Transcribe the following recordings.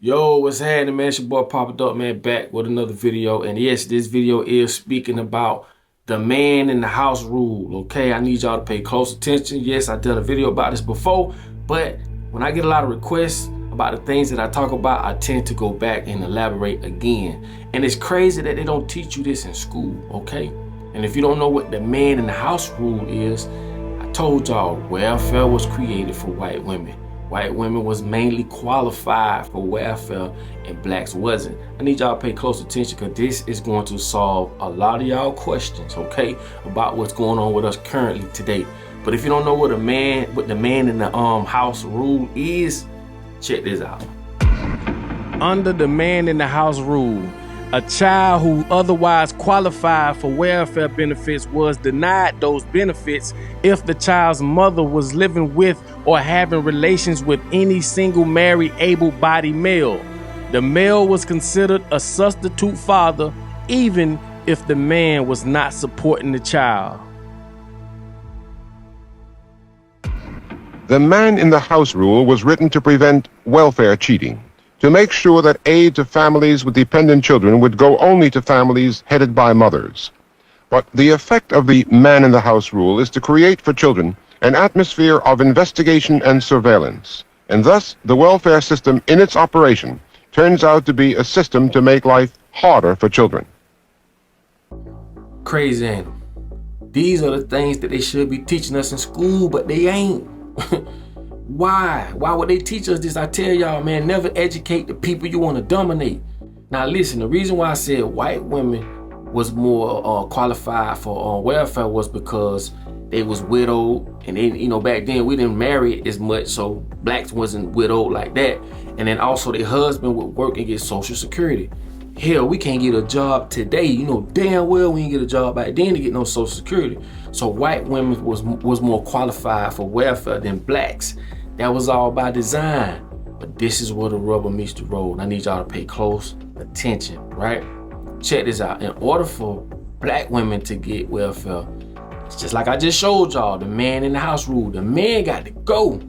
Yo, what's happening, man? It's your boy Papaduck, man, back with another video. And yes, this video is speaking about the man in the house rule, okay? I need y'all to pay close attention. Yes, I done a video about this before, but when I get a lot of requests about the things that I talk about, I tend to go back and elaborate again. And it's crazy that they don't teach you this in school, okay? And if you don't know what the man in the house rule is, I told y'all welfare was created for white women. White women was mainly qualified for welfare and blacks wasn't. I need y'all to pay close attention because this is going to solve a lot of y'all questions, okay, about what's going on with us currently today. But if you don't know what the man in the house rule is, check this out. Under the man in the house rule, a child who otherwise qualified for welfare benefits was denied those benefits if the child's mother was living with or having relations with any single married able-bodied male. The male was considered a substitute father even if the man was not supporting the child. The man in the house rule was written to prevent welfare cheating, to make sure that aid to families with dependent children would go only to families headed by mothers. But the effect of the man in the house rule is to create for children an atmosphere of investigation and surveillance, and thus the welfare system in its operation turns out to be a system to make life harder for children. Crazy, ain't it? These are the things that they should be teaching us in school, but they ain't. Why would they teach us this? I tell y'all, man, never educate the people you want to dominate. Now listen, the reason why I said white women was more qualified for welfare was because they was widowed, and they, back then we didn't marry as much, so blacks wasn't widowed like that. And then also their husband would work and get Social Security. Hell, we can't get a job today. You know damn well we didn't get a job back then to get no Social Security. So white women was more qualified for welfare than blacks. That was all by design. But this is where the rubber meets the road. I need y'all to pay close attention, right? Check this out. In order for black women to get welfare, it's just like I just showed y'all, the man in the house rule. The man got to go.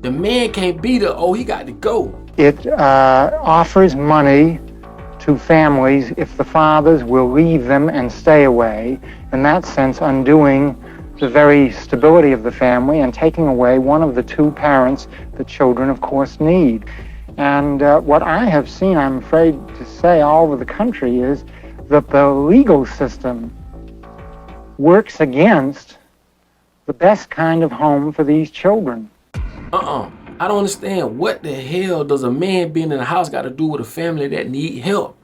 The man can't be there. Oh, he got to go. It offers money to families if the fathers will leave them and stay away, in that sense undoing the very stability of the family and taking away one of the two parents that children, of course, need. And what I have seen, I'm afraid to say, all over the country is that the legal system works against the best kind of home for these children. I don't understand. What the hell does a man being in the house got to do with a family that need help?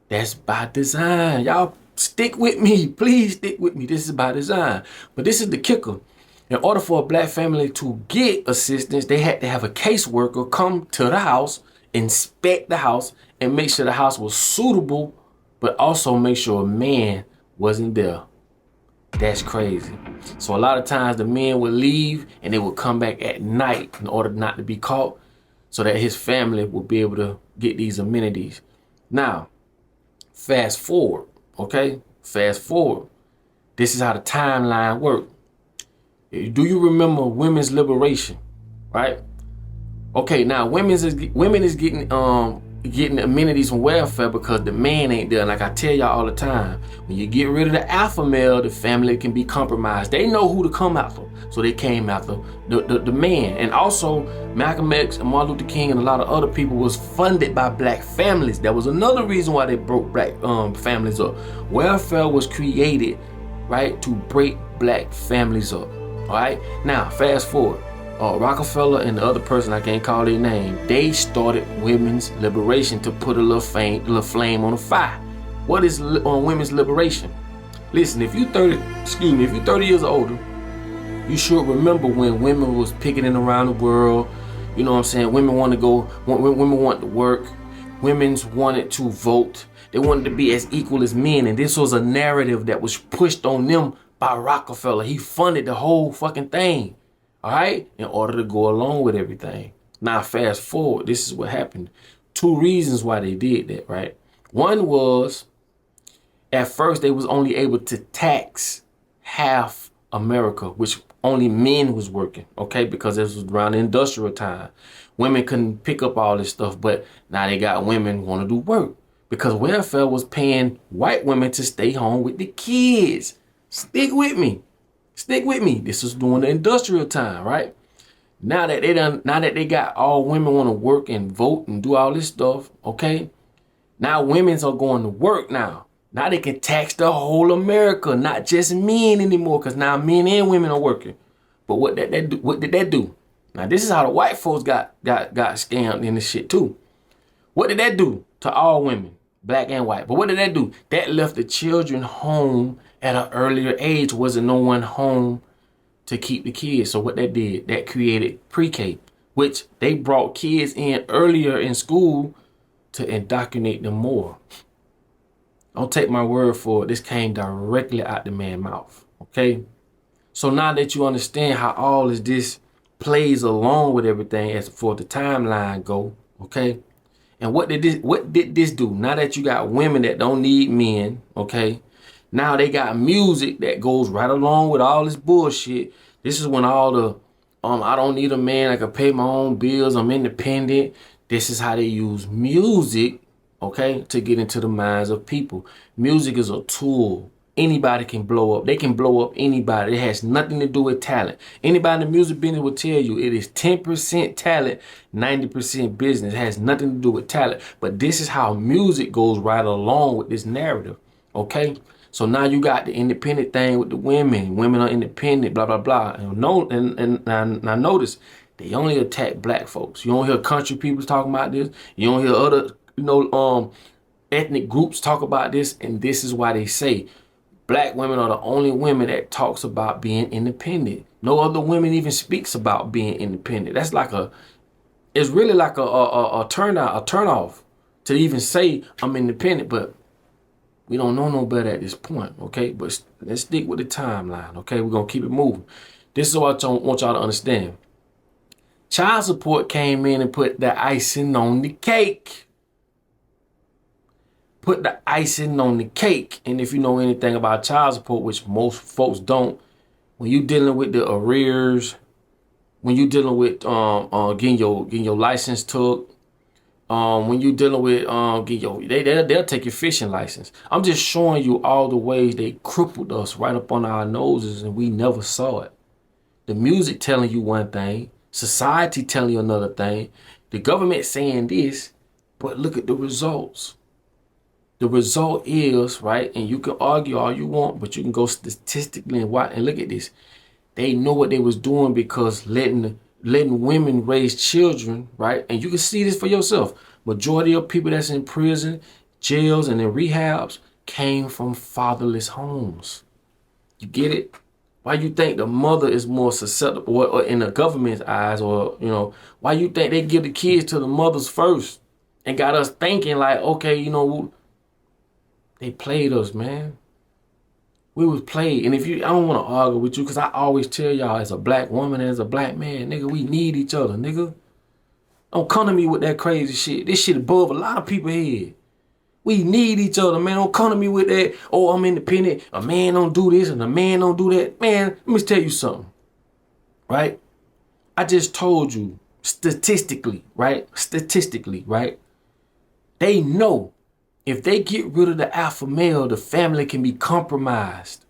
That's by design. Y'all stick with me. Please stick with me. This is by design. But this is the kicker. In order for a black family to get assistance, they had to have a caseworker come to the house, inspect the house, and make sure the house was suitable, but also make sure a man wasn't there. That's crazy. So a lot of times the men would leave and they would come back at night in order not to be caught, so that his family would be able to get these amenities. Now, fast forward, okay? Fast forward. This is how the timeline worked. Do you remember women's liberation, right? Okay, now women is getting amenities from welfare because the man ain't there. Like I tell y'all all the time, when you get rid of the alpha male, the family can be compromised. They know who to come after, so they came after the man. And also, Malcolm X and Martin Luther King and a lot of other people was funded by black families. That was another reason why they broke black families up. Welfare was created, right, to break black families up. All right. Now, fast forward. Rockefeller and the other person, I can't call their name, they started women's liberation to put a little flame on the fire. What is women's liberation? Listen, if you're 30 years older, you should remember when women was picketing around the world. You know what I'm saying? Women want to go, women want to work, women wanted to vote. They wanted to be as equal as men, and this was a narrative that was pushed on them by Rockefeller. He funded the whole fucking thing. All right, in order to go along with everything. Now, fast forward, this is what happened. Two reasons why they did that, right? One was, at first, they was only able to tax half America, which only men was working, okay? Because this was around the industrial time. Women couldn't pick up all this stuff, but now they got women want to do work because welfare was paying white women to stay home with the kids. Stick with me. Stick with me. This was during the industrial time, right? Now that they got all women want to work and vote and do all this stuff, okay? Now women's are going to work now. Now they can tax the whole America, not just men anymore, because now men and women are working. But what did that do? Now this is how the white folks got scammed in this shit too. What did that do to all women, black and white? But what did that do? That left the children home at an earlier age. Wasn't no one home to keep the kids. So what that did, that created pre-K, which they brought kids in earlier in school to indoctrinate them more. Don't take my word for it. This came directly out the man's mouth. Okay. So now that you understand how all of this plays along with everything as for the timeline go, okay? And what did this do? Now that you got women that don't need men, okay? Now they got music that goes right along with all this bullshit. This is when all the I don't need a man, I can pay my own bills, I'm independent. This is how they use music, okay, to get into the minds of people. Music is a tool. Anybody can blow up. They can blow up anybody. It has nothing to do with talent. Anybody in the music business will tell you it is 10% talent, 90% business. It has nothing to do with talent. But this is how music goes right along with this narrative, okay? So now you got the independent thing with the women. Women are independent, blah, blah, blah. And now notice, they only attack black folks. You don't hear country people talking about this. You don't hear other, ethnic groups talk about this. And this is why they say black women are the only women that talks about being independent. No other women even speaks about being independent. That's like it's really like a turn off to even say I'm independent, but we don't know no better at this point, okay? But let's stick with the timeline, okay? We're going to keep it moving. This is what I want y'all to understand. Child support came in and put the icing on the cake. Put the icing on the cake. And if you know anything about child support, which most folks don't, when you dealing with the arrears, when you dealing with getting your license took, when you dealing with they'll take your fishing license. I'm just showing you all the ways they crippled us right up on our noses and we never saw it. The music telling you one thing, society telling you another thing, the government saying this, but look at the results. The result is, right, and you can argue all you want, but you can go statistically and watch and look at this. They know what they was doing because letting women raise children, right? And you can see this for yourself. Majority of people that's in prison, jails, and in rehabs came from fatherless homes. You get it? Why you think the mother is more susceptible, or in the government's eyes, or, why you think they give the kids to the mothers first and got us thinking like, okay, they played us, man. We was played. And I don't want to argue with you, because I always tell y'all, as a black woman, as a black man, nigga, we need each other, nigga. Don't come to me with that crazy shit. This shit above a lot of people's head. We need each other, man. Don't come to me with that, oh, I'm independent. A man don't do this and a man don't do that. Man, let me tell you something, right? I just told you, statistically, right? They know if they get rid of the alpha male, the family can be compromised.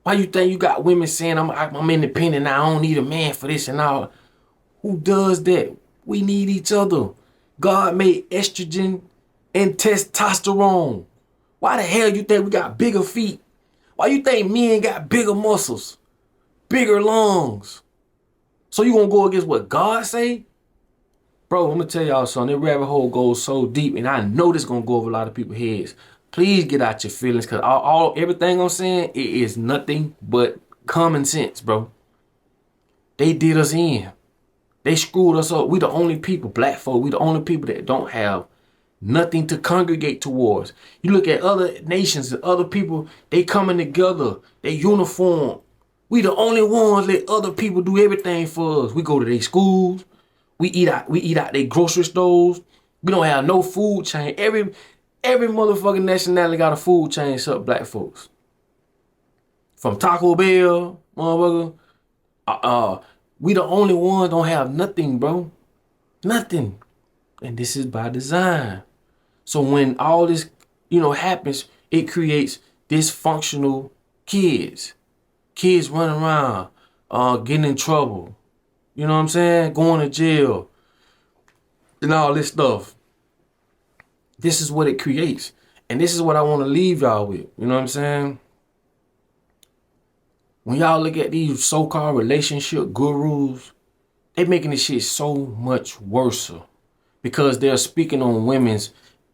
Why you think you got women saying, I'm independent now, I don't need a man for this and all? Who does that? We need each other. God made estrogen and testosterone. Why the hell you think we got bigger feet? Why you think men got bigger muscles, bigger lungs? So you gonna go against what God say? Bro, I'm gonna tell y'all something. That rabbit hole goes so deep, and I know this gonna go over a lot of people's heads. Please get out your feelings, because everything I'm saying, it is nothing but common sense, bro. They did us in. They screwed us up. We the only people, black folk, we the only people that don't have nothing to congregate towards. You look at other nations and other people, they coming together, they uniform. We the only ones let other people do everything for us. We go to their schools. We eat out their grocery stores. We don't have no food chain. Every motherfucking nationality got a food chain except black folks. From Taco Bell, motherfucker. We the only ones don't have nothing, bro. Nothing. And this is by design. So when all this, happens, it creates dysfunctional kids. Kids running around, getting in trouble. You know what I'm saying? Going to jail. And all this stuff. This is what it creates. And this is what I want to leave y'all with. You know what I'm saying? When y'all look at these so-called relationship gurus, they making this shit so much worse. Because they're speaking on women's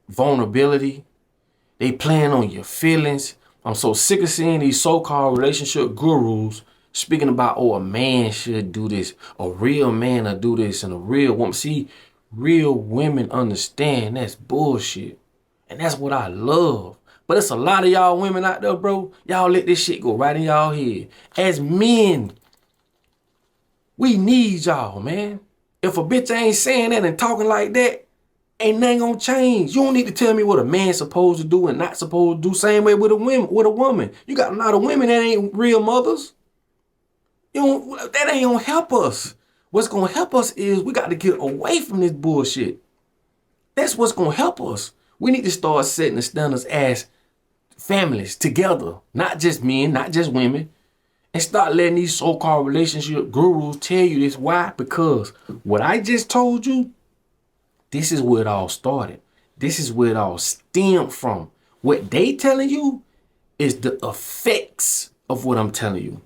vulnerability. They playing on your feelings. I'm so sick of seeing these so-called relationship gurus speaking about, a man should do this. A real man will do this. And a real woman. See, real women understand that's bullshit. And that's what I love. But it's a lot of y'all women out there, bro. Y'all let this shit go right in y'all head. As men, we need y'all, man. If a bitch ain't saying that and talking like that, ain't nothing gonna change. You don't need to tell me what a man's supposed to do and not supposed to do. Same way with a woman. You got a lot of women that ain't real mothers. That ain't gonna help us. What's gonna help us is we got to get away from this bullshit. That's what's gonna help us. We need to start setting the standards as families together, not just men, not just women, and start letting these so-called relationship gurus tell you this. Why? Because what I just told you, this is where it all started. This is where it all stemmed from. What they telling you is the effects of what I'm telling you.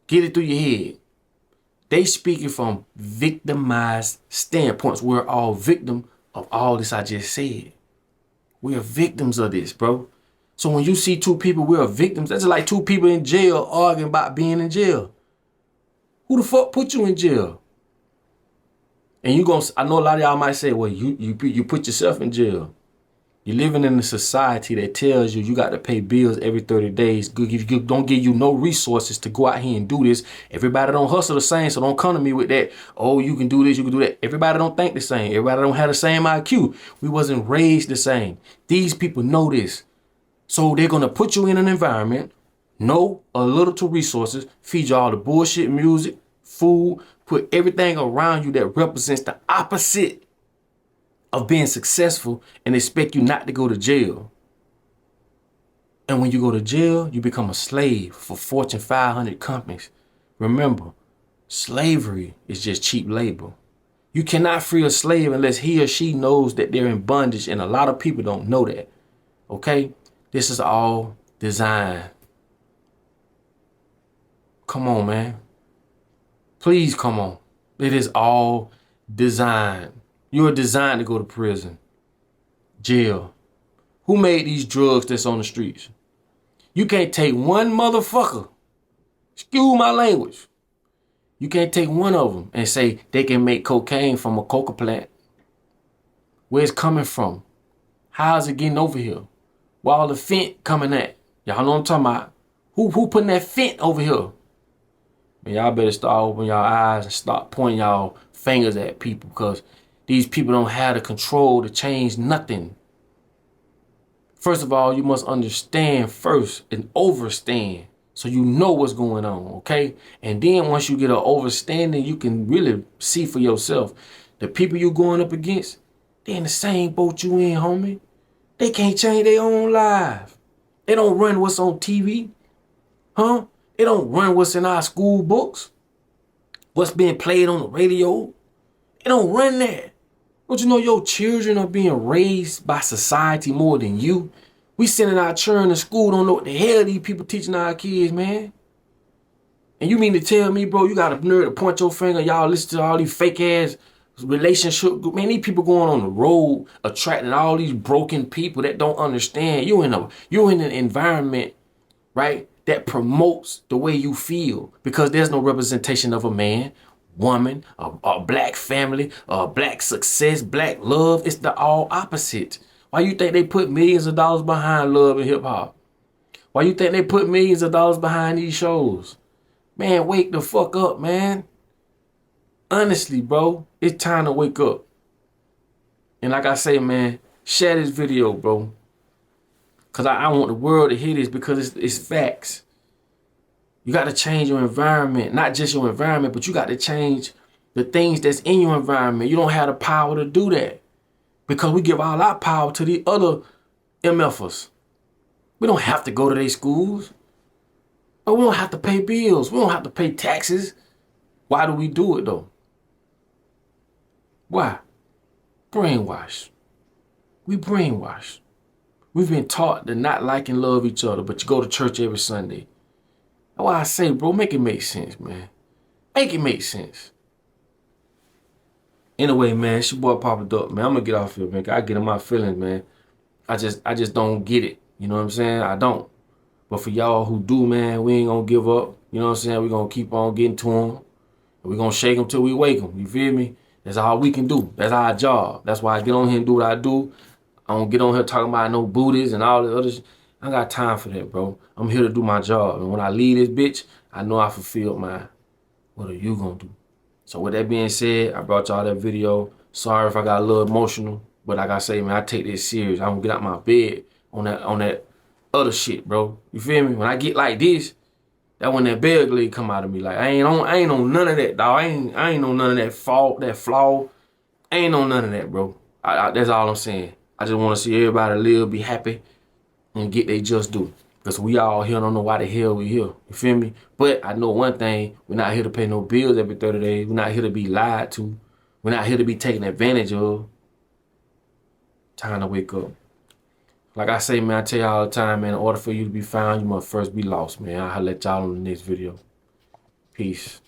Get it through your head. They speaking from victimized standpoints. We're all victim of all this I just said. We are victims of this, bro. So when you see two people, we are victims. That's like two people in jail arguing about being in jail. Who the fuck put you in jail? And I know a lot of y'all might say, well, you put yourself in jail. You're living in a society that tells you got to pay bills every 30 days. Don't give you no resources to go out here and do this. Everybody don't hustle the same, so don't come to me with that. Oh, you can do this, you can do that. Everybody don't think the same. Everybody don't have the same IQ. We wasn't raised the same. These people know this. So they're going to put you in an environment, no or little to resources, feed you all the bullshit music, food, put everything around you that represents the opposite of being successful and expect you not to go to jail. And when you go to jail, you become a slave for Fortune 500 companies. Remember, slavery is just cheap labor. You cannot free a slave unless he or she knows that they're in bondage, and a lot of people don't know that. Okay? This is all design. Come on, man. Please come on. It is all design. You're designed to go to prison, jail. Who made these drugs that's on the streets? You can't take one motherfucker, excuse my language. You can't take one of them and say they can make cocaine from a coca plant. Where it's coming from? How's it getting over here? Where all the fent coming at? Y'all know what I'm talking about. Who putting that fent over here? Man, y'all better start opening y'all eyes and start pointing y'all fingers at people, because these people don't have the control to change nothing. First of all, you must understand first and overstand so you know what's going on, okay? And then once you get an overstanding, you can really see for yourself. The people you going up against, they in the same boat you in, homie. They can't change their own life. They don't run what's on TV. Huh? They don't run what's in our school books. What's being played on the radio. They don't run that. Don't you know your children are being raised by society more than you? We sending our children to school, don't know what the hell these people teaching our kids, man. And you mean to tell me, bro, you got a nerve to point your finger, y'all listen to all these fake ass relationship, man, these people going on the road attracting all these broken people that don't understand. You're in an environment, right, that promotes the way you feel, because there's no representation of a man, woman, a black family, black success, black love. It's the all opposite. Why you think they put millions of dollars behind love and hip hop? Why you think they put millions of dollars behind these shows? Man, wake the fuck up, man. Honestly, bro, it's time to wake up. And like I say, man, share this video, bro. Because I want the world to hear this, because it's facts. You got to change your environment. Not just your environment, but you got to change the things that's in your environment. You don't have the power to do that because we give all our power to the other MFers. We don't have to go to their schools. Or we don't have to pay bills. We don't have to pay taxes. Why do we do it though? Why? Brainwash. We brainwash. We've been taught to not like and love each other, but you go to church every Sunday. That's why I say, bro, make it make sense, man. Make it make sense. Anyway, man, it's your boy papaduck, man. I'm gonna get off here, man. I get in my feelings, man. I just don't get it. You know what I'm saying? I don't. But for y'all who do, man, we ain't gonna give up. You know what I'm saying? We gonna keep on getting to them. We gonna shake them till we wake them. You feel me? That's all we can do. That's our job. That's why I get on here and do what I do. I don't get on here talking about no booties and all the other shit. I got time for that, bro. I'm here to do my job. And when I leave this bitch, I know I fulfilled mine. What are you gonna do? So with that being said, I brought y'all that video. Sorry if I got a little emotional, but like I say, man, I take this serious. I don't get out my bed on that other shit, bro. You feel me? When I get like this, that when that bell glade come out of me, like I ain't on none of that, dog. I ain't on none of that fault, that flaw. I ain't on none of that, bro. That's all I'm saying. I just want to see everybody live, be happy, and get they just due. Because we all here don't know why the hell we here. You feel me? But I know one thing. We're not here to pay no bills every 30 days. We're not here to be lied to. We're not here to be taken advantage of. Time to wake up. Like I say, man, I tell you all the time, man, in order for you to be found, you must first be lost, man. I'll let y'all on the next video. Peace.